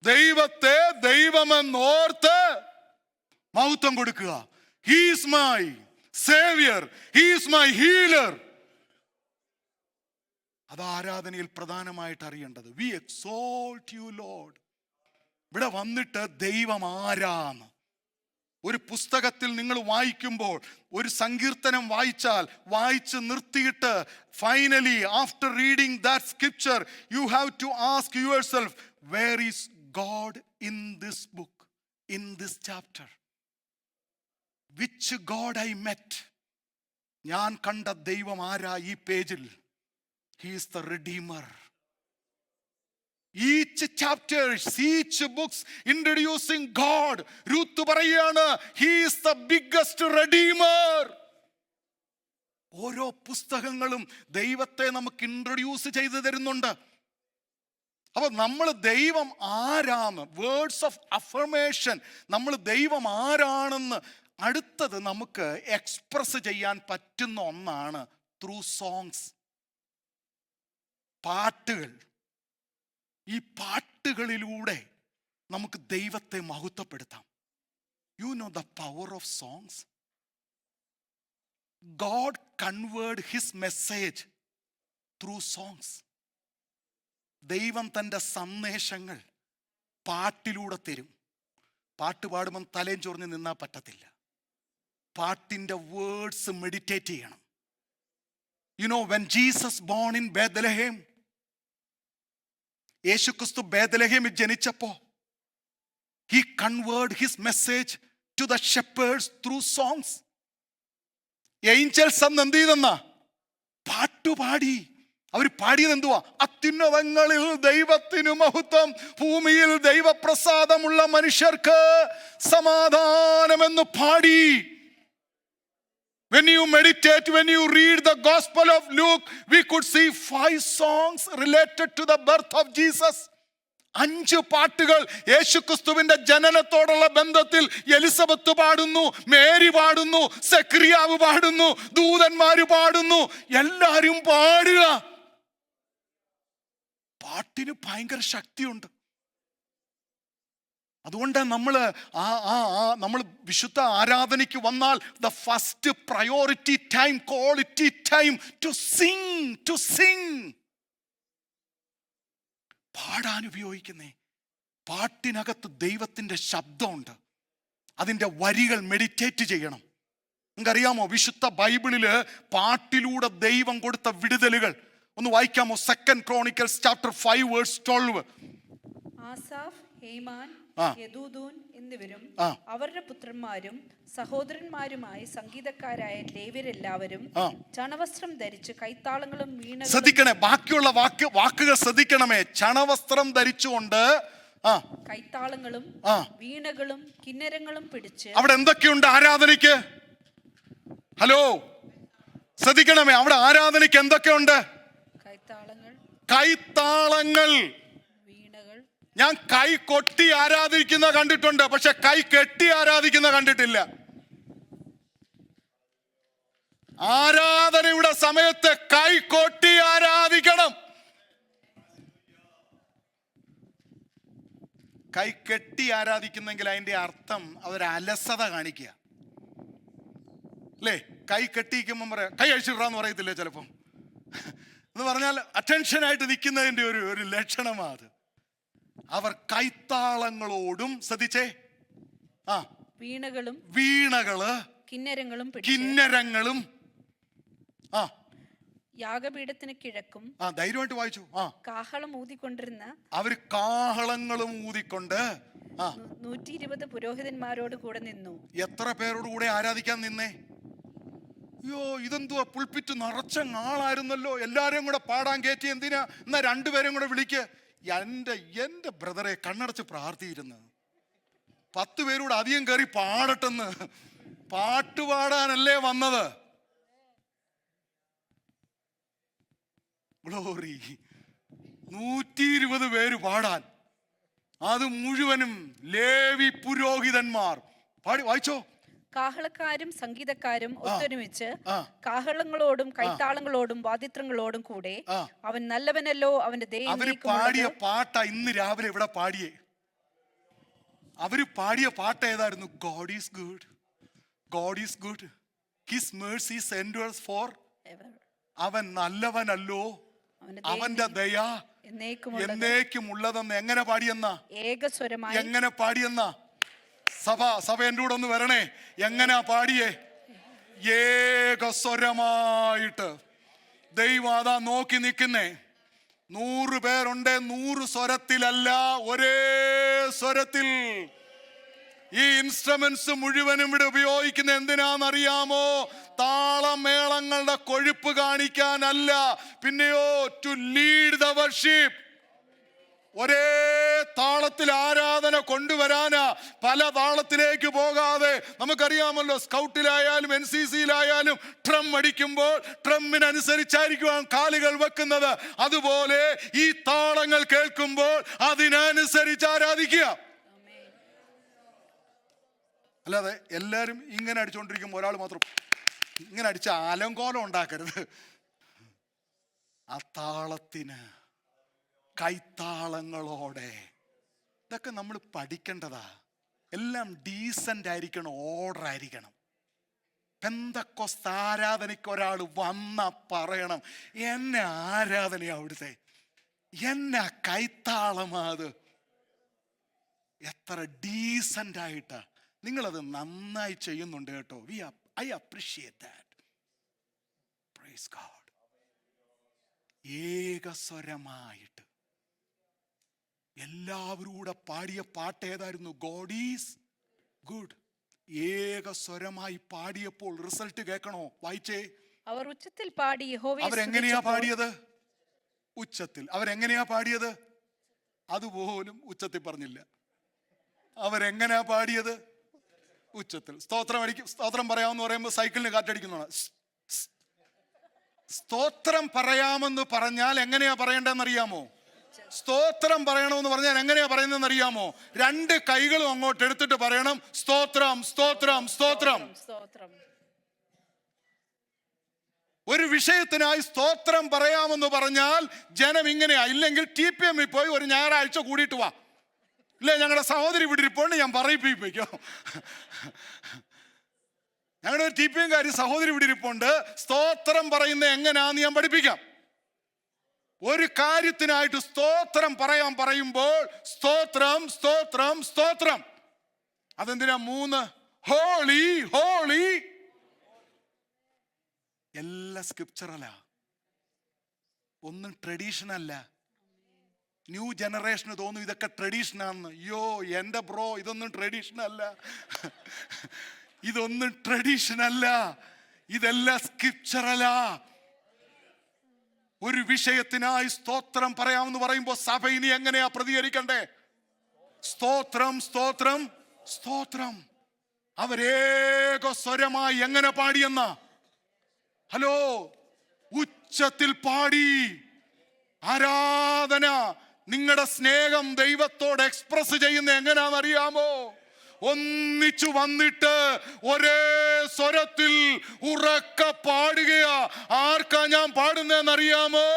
ദൈവത്തെ ദൈവമെന്നോർത്ത് മഹത്വം കൊടുക്കുക. He is my savior, he is my healer. അത് ആരാധനയിൽ പ്രധാനമായിട്ട് അറിയേണ്ടത്. We exalt you Lord. ഇവിടെ വന്നിട്ട് ദൈവം ആരാന്ന് ഒരു പുസ്തകത്തിൽ നിങ്ങൾ വായിക്കുമ്പോൾ, ഒരു സങ്കീർത്തനം വായിച്ച് നിർത്തിയിട്ട് finally after reading that scripture you have to ask yourself, where is God in this book, in this chapter? Which God I met? ഞാൻ കണ്ട ദൈവം ആരാ ഈ പേജിൽ? He is the redeemer. Each chapters, each books introducing God. Ruth പറയാണ്, he is the biggest redeemer. ഓരോ പുസ്തകങ്ങളും ദൈവത്തെ നമുക്ക് ഇൻട്രൊഡ്യൂസ് ചെയ്തു തരുന്നുണ്ട്. അപ്പൊ നമ്മൾ ദൈവം ആരാന്ന്, വേർഡ്സ് ഓഫ് അഫർമേഷൻ, നമ്മൾ ദൈവം ആരാണെന്ന് അടുത്തത് നമുക്ക് എക്സ്പ്രസ് ചെയ്യാൻ പറ്റുന്ന ഒന്നാണ് ത്രൂ സോങ്സ്, പാട്ടുകൾ. ഈ പാട്ടുകളിലൂടെ നമുക്ക് ദൈവത്തെ മഹത്വപ്പെടുത്താം. You know the power of songs. God converted his message through songs. ദൈവം തൻ്റെ സന്ദേശങ്ങൾ പാട്ടിലൂടെ തരും. പാട്ട് പാടുമ്പം തലയും ചൊറിഞ്ഞ് നിന്നാൽ പറ്റത്തില്ല. പാട്ടിൻ്റെ വേർഡ്സ് മെഡിറ്റേറ്റ് ചെയ്യണം. You know, when Jesus born in Bethlehem, യേശുക്രിസ്തു ബേത്ലഹേമിൽ ജനിച്ചപ്പോ he conveyed his message to the shepherds through songs. Angels അന്ന് എന്ത് ചെയ്തെന്ന പാട്ടുപാടി. അവർ പാടിയത് എന്തുവാ? അത്യുന്നതങ്ങളിൽ ദൈവത്തിനു മഹത്വം, ഭൂമിയിൽ ദൈവപ്രസാദമുള്ള മനുഷ്യർക്ക് സമാധാനമെന്ന് പാടി. When you meditate, when you read the Gospel of Luke, we could see 5 songs related to the birth of Jesus. 5 പാട്ടുകൾ യേശുക്രിസ്തുവിന്റെ ജനനത്തോടുള്ള ബന്ധത്തിൽ എലിസബത്ത് പാടുന്നു, മേരി പാടുന്നു, സെക്രിയാവ് പാടുന്നു, ദൂതന്മാര് പാടുന്നു, എല്ലാരും പാടുക. പാട്ടിന് ഭയങ്കര ശക്തിയുണ്ട്. അതുകൊണ്ട് നമ്മൾ നമ്മൾ വിശുദ്ധ ആരാധനയ്ക്ക് വന്നാൽ the first priority time, quality time to sing. പാടാൻ ഉപയോഗിക്കുന്നേ. പാട്ടിനകത്ത് ദൈവത്തിൻ്റെ ശബ്ദമുണ്ട്. അതിൻ്റെ വരികൾ മെഡിറ്റേറ്റ് ചെയ്യണം. നിങ്ങൾക്കറിയാമോ, വിശുദ്ധ ബൈബിളില് പാട്ടിലൂടെ ദൈവം കൊടുത്ത വിടുതലുകൾ ഒന്ന് വായിക്കാമോ? 2 Chronicles chapter 5 verse 12. Asaph, hey man, യെദൂഥൂൻ എന്നിവരും അവരുടെ പുത്രന്മാരും സഹോദരന്മാരുമായ സംഗീതക്കാരായ ലേവ്യരെല്ലാവരും ചണവസ്ത്രം ധരിച്ച് കൈത്താളങ്ങളും വീണകളും. ശ്രദ്ധിക്കണേ, ബാക്കിയുള്ള വാക്കുകൾ ശ്രദ്ധിക്കണമേ. ചണവസ്ത്രം ധരിച്ചുകൊണ്ട് കൈത്താളങ്ങളും വീണകളും കിന്നരങ്ങളും പിടിച്ച്. അവിടെ എന്തൊക്കെയുണ്ട് ആരാധനയ്ക്ക്? ഹലോ, ശ്രദ്ധിക്കണമേ, അവിടെ ആരാധനയ്ക്ക് എന്തൊക്കെയുണ്ട്? കൈത്താളങ്ങൾ, വീണകൾ. ഞാൻ കൈ കൊട്ടി ആരാധിക്കുന്ന കണ്ടിട്ടുണ്ട്, പക്ഷെ കൈ കെട്ടി ആരാധിക്കുന്ന കണ്ടിട്ടില്ല. ആരാധനയുടെ സമയത്ത് കൈ കൊട്ടി ആരാധിക്കണം. കൈ കെട്ടി ആരാധിക്കുന്നെങ്കിൽ അതിന്റെ അർത്ഥം അതൊരു അലസത കാണിക്കുക അല്ലേ? കൈ കെട്ടിക്കുമ്പം പറയാം, കൈ അഴിച്ചിടാന്ന് പറയത്തില്ലേ ചിലപ്പം. എന്ന് പറഞ്ഞാൽ അറ്റൻഷനായിട്ട് നിൽക്കുന്നതിൻ്റെ ഒരു ലക്ഷണമാണ് അത്. അവർ കൈത്താളങ്ങളോടും, ശ്രദ്ധിച്ചേ, വീണകള് കിന്നരങ്ങളും യാഗപീഠത്തിന് കിഴക്കും. ധൈര്യമായിട്ട് വായിച്ചു. കാഹളം ഊതിക്കൊണ്ടിരുന്ന അവര് കാഹളങ്ങളും ഊതിക്കൊണ്ട് 120 പുരോഹിതന്മാരോട് കൂടെ നിന്നു. എത്ര പേരോട് കൂടെ ആരാധിക്കാൻ നിന്നേ? അയ്യോ, ഇതെന്തുവാ, പുൾപ്പിറ്റ് നിറച്ച ആളായിരുന്നല്ലോ, എല്ലാരെയും കൂടെ പാടാൻ കയറ്റി. എന്തിനാ? എന്നാ 2 പേരെയും കൂടെ വിളിക്ക്. എൻ്റെ ബ്രദറെ കണ്ണടച്ച് പ്രാർത്ഥിയിരുന്നു. 10 പേരോട് അധികം കയറി പാടട്ടെന്ന്. പാട്ടുപാടാനല്ലേ വന്നത്? ഗ്ലോറി. 120 പേര് പാടാൻ, അത് മുഴുവനും ലേവി പുരോഹിതന്മാർ പാടി. വായിച്ചോ. കാഹളക്കാരും സംഗീതക്കാരും ഒത്തൊരുമിച്ച് കാഹളങ്ങളോടും കൈത്താളങ്ങളോടും വാദിത്രങ്ങളോടും കൂടെ അവൻ നല്ലവനല്ലോ, അവന്റെ അവര് പാടിയ പാട്ടാ ഇന്ന് രാവിലെ ഇവിടെ പാടിയേ. അവര് പാടിയ പാട്ട് ഏതായിരുന്നു? God is good, God is good, His mercies endures for. അവൻ നല്ലവനല്ലോ, അവന്റെ ദയ എന്നേക്കും ഉള്ളതെന്ന് എങ്ങനെ പാടിയെന്ന? ഏകസ്വരമായി. എങ്ങനെ പാടിയെന്ന? സഭ എൻ്റെ കൂടെ ഒന്ന് വരണേ. എങ്ങനാ പാടിയേ? ഏകസ്വരമായിട്ട്. ദൈവം അതാ നോക്കി നിൽക്കുന്നേ. 100 പേരുണ്ട്, 100 സ്വരത്തിലല്ല, ഒരേ സ്വരത്തിൽ. ഈ ഇൻസ്ട്രുമെന്റ്സ് മുഴുവനും ഇവിടെ ഉപയോഗിക്കുന്ന എന്തിനാണെന്നറിയാമോ? താളമേളങ്ങളുടെ കൊഴുപ്പ് കാണിക്കാനല്ല, പിന്നെയോ ടു ലീഡ് ദ വർഷിപ്പ്. ഒരേ താളത്തിൽ ആരാധന കൊണ്ടുവരാനാ, പല താളത്തിലേക്ക് പോകാതെ. നമുക്കറിയാമല്ലോ, സ്കൗട്ടിലായാലും NCCയിലായാലും ഡ്രം അടിക്കുമ്പോൾ ഡ്രമ്മിനനുസരിച്ചായിരിക്കും കാലുകൾ വെക്കുന്നത്. അതുപോലെ ഈ താളങ്ങൾ കേൾക്കുമ്പോൾ അതിനനുസരിച്ച് ആരാധിക്കുക. അല്ലാതെ എല്ലാവരും ഇങ്ങനെ അടിച്ചുകൊണ്ടിരിക്കുമ്പോൾ ഒരാൾ മാത്രം ഇങ്ങനെ അടിച്ച അലങ്കോലം ഉണ്ടാക്കരുത്. ആ താളത്തിന്, കൈത്താളങ്ങളോടെ, ഇതൊക്കെ നമ്മൾ പഠിക്കേണ്ടതാ. എല്ലാം ഡീസൻ്റ് ആയിരിക്കണം, ഓർഡർ ആയിരിക്കണം. പെന്തക്കോസ്ത് ആരാധനയ്ക്ക് ഒരാൾ വന്ന പറയണം, എന്നെ ആരാധനയാ അവിടുത്തെ, എന്നെ കൈത്താളമാ അത്. എത്ര ഡീസൻ്റ് ആയിട്ടാ നിങ്ങളത് നന്നായി ചെയ്യുന്നുണ്ട് കേട്ടോ. I appreciate that. Praise God. ഏകസ്വരമായിട്ട് എല്ലാവരും കൂടെ പാടിയ പാട്ട് ഏതായിരുന്നു? God is good. ഏകസ്വരമായി പാടിയപ്പോൾ റിസൾട്ട് കേൾക്കണോ? വായിച്ചേ. അവർ ഉച്ചത്തിൽ പാടി യഹോവയെ. അവരെങ്ങനെയാ പാടിയത്? ഉച്ചത്തിൽ. അവരെങ്ങനെയാ പാടിയത്? അതുപോലും ഉച്ചത്തിൽ പറഞ്ഞില്ല. അവരെങ്ങനെയാ പാടിയത്? ഉച്ചത്തിൽ. സ്തോത്രം പറയാമെന്ന് പറയുമ്പോൾ സൈക്കിളിന് കാറ്റടിക്കുന്നതാണ്. സ്തോത്രം പറയാമെന്ന് പറഞ്ഞാൽ എങ്ങനെയാ പറയേണ്ടതെന്നറിയാമോ? സ്തോത്രം പറയണമെന്ന് പറഞ്ഞാൽ എങ്ങനെയാ പറയുന്നതെന്ന് അറിയാമോ? 2 കൈകളും അങ്ങോട്ട് എടുത്തിട്ട് പറയണം, സ്തോത്രം സ്തോത്രം സ്തോത്രം. ഒരു വിഷയത്തിനായി സ്തോത്രം പറയാമെന്ന് പറഞ്ഞാൽ ജനം ഇങ്ങനെയാ. ഇല്ലെങ്കിൽ TPM പോയി ഒരു ഞായറാഴ്ച കൂടിയിട്ട് വാ, ഇല്ലേ, ഞങ്ങളുടെ സഹോദരി ഇവിടെ ഇരിപ്പോണ്ട് ഞാൻ പറയിപ്പിക്കോ. ഞങ്ങളുടെ ഒരു TPM കാരി സഹോദരി ഇവിടെ ഇരിപ്പുണ്ട്. സ്തോത്രം പറയുന്നത് എങ്ങനെയാന്ന് ഞാൻ പഠിപ്പിക്കാം. ഒരു കാര്യത്തിനായിട്ട് സ്തോത്രം പറയുമ്പോൾ സ്തോത്രം സ്തോത്രം സ്തോത്രം. അതെന്തിനാ? 3 ഹോളി ഹോളി. എല്ലാം സ്ക്രിപ്ചറല്ല, ഒന്നും ട്രഡീഷൻ അല്ല. ന്യൂ ജനറേഷന് തോന്നും ഇതൊക്കെ ട്രഡീഷനാണെന്ന്. അയ്യോ എൻ്റെ ബ്രോ, ഇതൊന്നും ട്രഡീഷൻ അല്ല. ഇതൊന്നും ട്രഡീഷൻ അല്ല, ഇതെല്ലാം സ്ക്രിപ്ചറല്ല. ഒരു വിഷയത്തിനായി സ്തോത്രം പറയാമെന്ന് പറയുമ്പോൾ സഭ ഇനി എങ്ങനെയാ പ്രതികരിക്കണ്ടേ? സ്തോത്രം സ്തോത്രം സ്തോത്രം. അവരേക സ്വരമായി എങ്ങനെ പാടിയെന്ന? ഹലോ, ഉച്ചത്തിൽ പാടി ആരാധന. നിങ്ങളുടെ സ്നേഹം ദൈവത്തോട് എക്സ്പ്രസ് ചെയ്യുന്ന എങ്ങനെയാണെന്നറിയാമോ? ഒന്നിച്ചു വന്നിട്ട് ഒരേ സ്വരത്തിൽ ഉറക്ക പാടുകയാ. ആർക്കാ ഞാൻ പാടുന്നതെന്നറിയാമോ?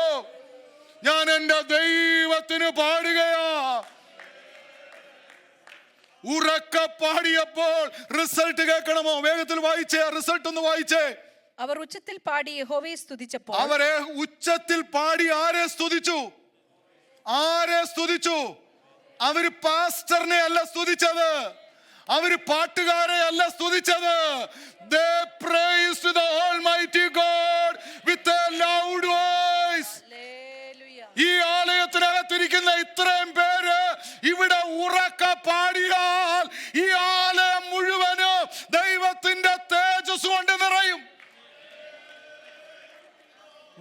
ഞാൻ എൻ്റെ ദൈവത്തിന് പാടുകയാ. ഉറക്ക പാടിയപ്പോൾ റിസൾട്ട് കേൾക്കണമോ? വേഗത്തിൽ വായിച്ചേ, റിസൾട്ട് ഒന്ന് വായിച്ചേ. അവർ ഉച്ചത്തിൽ പാടി യഹോവയെ സ്തുതിച്ചപ്പോൾ. അവരെ ഉച്ചത്തിൽ പാടി ആരെ സ്തുതിച്ചു? ആരെ സ്തുതിച്ചു? അവര് പാസ്റ്ററിനെ അല്ല സ്തുതിച്ചത്, അവര് പാട്ടുകാരെ അല്ല സ്തുതിച്ചത്. They praised the Almighty God with a loud voice. ഈ ആലയത്തിനകത്തിരിക്കുന്ന ഇത്രയും പേര് ഇവിടെ ഉറക്ക പാടിയാൽ ഈ ആലയം മുഴുവനും ദൈവത്തിന്റെ തേജസ് കൊണ്ട് നിറയും.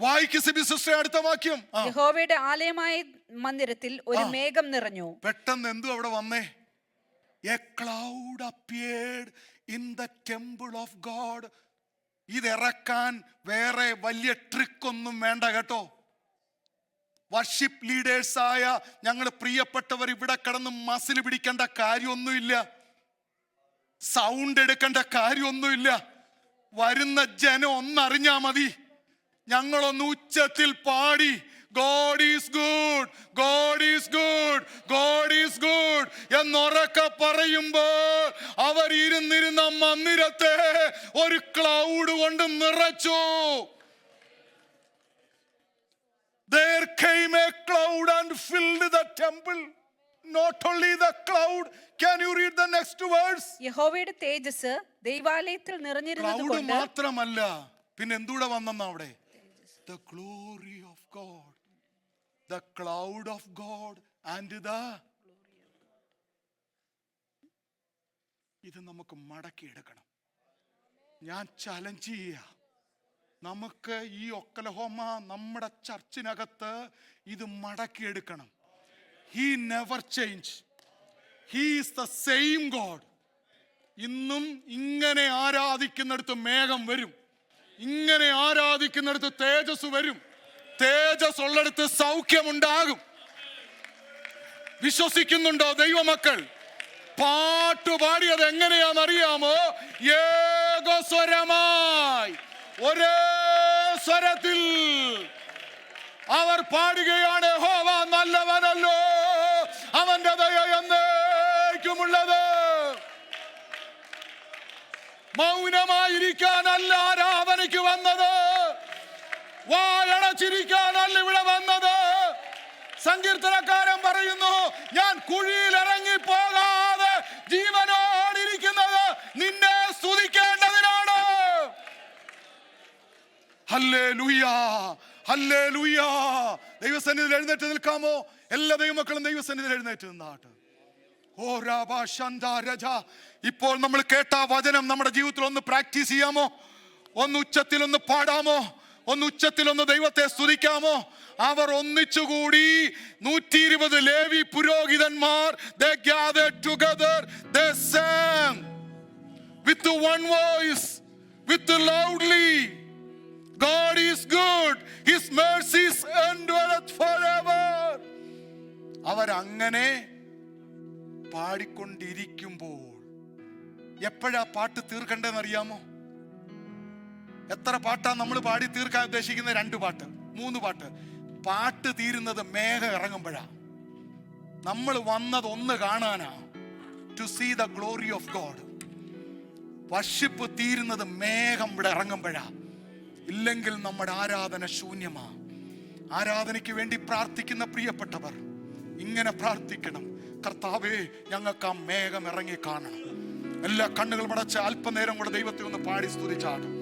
വായിക്ക് സിബി സിസ്റ്റർ, അടുത്ത വാക്യം. യഹോവയുടെ ആലയമായ മന്ദിരത്തിൽ ഒരു മേഘം നിറഞ്ഞു. പെട്ടെന്ന് എന്തു അവിടെ വന്നേ? A cloud appeared in the temple of God. ഇതിറക്കാൻ വേറെ വലിയ ട്രിക്ക് ഒന്നും വേണ്ട കേട്ടോ. വർഷിപ്പ് ലീഡേഴ്സായ ഞങ്ങൾ പ്രിയപ്പെട്ടവർ ഇവിടെ കിടന്ന് മസിൽ പിടിക്കേണ്ട കാര്യമൊന്നുമില്ല, സൗണ്ട് എടുക്കേണ്ട കാര്യമൊന്നുമില്ല. വരുന്ന ജനം ഒന്നറിഞ്ഞാ മതി. ഞങ്ങളൊന്ന് ഉച്ചത്തിൽ പാടി God is good, God is good, God is good എന്നുറക്കെ പറയുമ്പോൾ അവർ ഇരുന്നിരുന്ന മന്ദിരത്തെ ഒരു ക്ലൗഡ് കൊണ്ട് നിറച്ചു. There came a cloud and filled the temple. Not only the cloud, can you read the next words? യഹോവയുടെ തേജസ് ദൈവാലയത്തിൽ നിറഞ്ഞിരുന്നത് ക്ലൗഡ് കൊണ്ട് മാത്രമല്ല, പിന്നെ എന്തുകൂടെ വന്നെന്നാ അവിടെ? The glory of God. The cloud of God and the. ഇത് നമുക്ക് മടക്കിയെടുക്കണം. ഞാൻ ചലഞ്ച് ചെയ്യാ, നമുക്ക് ഈ ഒക്കലഹോമ നമ്മുടെ ചർച്ചിനകത്ത് ഇത് മടക്കിയെടുക്കണം. He never change. He is the same God. ഇന്നും ഇങ്ങനെ ആരാധിക്കുന്നിടത്ത് മേഘം വരും, ഇങ്ങനെ ആരാധിക്കുന്നിടത്ത് തേജസ് വരും, തേജസ് ഉള്ളിടത്ത് സൗഖ്യമുണ്ടാകും. വിശ്വസിക്കുന്നുണ്ടോ ദൈവമക്കൾ? പാട്ടുപാടിയത് എങ്ങനെയാണെന്നറിയാമോ? ഏകസ്വരമായി ഒരേ സ്വരത്തിൽ അവർ പാടുകയാണ്. യഹോവ നല്ലവനല്ലോ, അവന്റെ ദയ എന്നേക്കുമുള്ളത്. മൗനമായിരിക്കാനല്ല ആരാധനയ്ക്ക് വന്നത്, വായടച്ചിരിക്കാനല്ല ഇവിടെ വന്നത്. സങ്കീർത്തനക്കാരൻ പറയുന്നു, ഞാൻ കുഴിയിൽ ഇറങ്ങി പോകാതെ ജീവനോടിരിക്കുന്നത് നിന്നെ സ്തുതിക്കേണ്ടതിനാണ്. Hallelujah, hallelujah. ദൈവസന്നിധിയിൽ എഴുന്നേറ്റ് നിൽക്കാമോ? എല്ലാ ദൈവമക്കളും ദൈവസന്നിധിയിൽ എഴുന്നേറ്റ് നിന്നാട്ട്. ഓ രാബാ ശാന്താ രജ. ഇപ്പോൾ നമ്മൾ കേട്ട വചനം നമ്മുടെ ജീവിതത്തിൽ ഒന്ന് പ്രാക്ടീസ് ചെയ്യാമോ? ഒന്ന് ഉച്ചത്തിൽ ഒന്ന് പാടാമോ? ഒന്ന് ഉച്ചത്തിൽ ഒന്ന് ദൈവത്തെ സ്തുതിക്കാമോ? അവർ ഒന്നിച്ചുകൂടി 120 ലേവി പുരോഹിതന്മാർ, they gathered together, they sang with one voice, with loudly, God is good, his mercies endureth forever. അവരങ്ങനെ പാടിക്കൊണ്ടിരിക്കുമ്പോൾ എപ്പോഴാ പാട്ട് തീർക്കണ്ടെന്ന് അറിയാമോ? എത്ര പാട്ടാ നമ്മൾ പാടി തീർക്കാൻ ഉദ്ദേശിക്കുന്നത്? 2 പാട്ട് 3 പാട്ട്. പാട്ട് തീരുന്നത് മേഘം ഇറങ്ങുമ്പോഴാ. നമ്മൾ വന്നത് ഒന്ന് കാണാനാ, to see the glory of God. Worship തീരുന്നത് മേഘം ഇവിടെ ഇറങ്ങുമ്പോഴാ. ഇല്ലെങ്കിൽ നമ്മുടെ ആരാധന ശൂന്യമാ. ആരാധനയ്ക്ക് വേണ്ടി പ്രാർത്ഥിക്കുന്ന പ്രിയപ്പെട്ടവർ ഇങ്ങനെ പ്രാർത്ഥിക്കണം, കർത്താവേ ഞങ്ങൾക്ക് ആ മേഘം ഇറങ്ങി കാണണം. എല്ലാ കണ്ണുകളും അടച്ച് അല്പനേരം കൂടെ ദൈവത്തെ ഒന്ന് പാടി സ്തുതിച്ചാടും.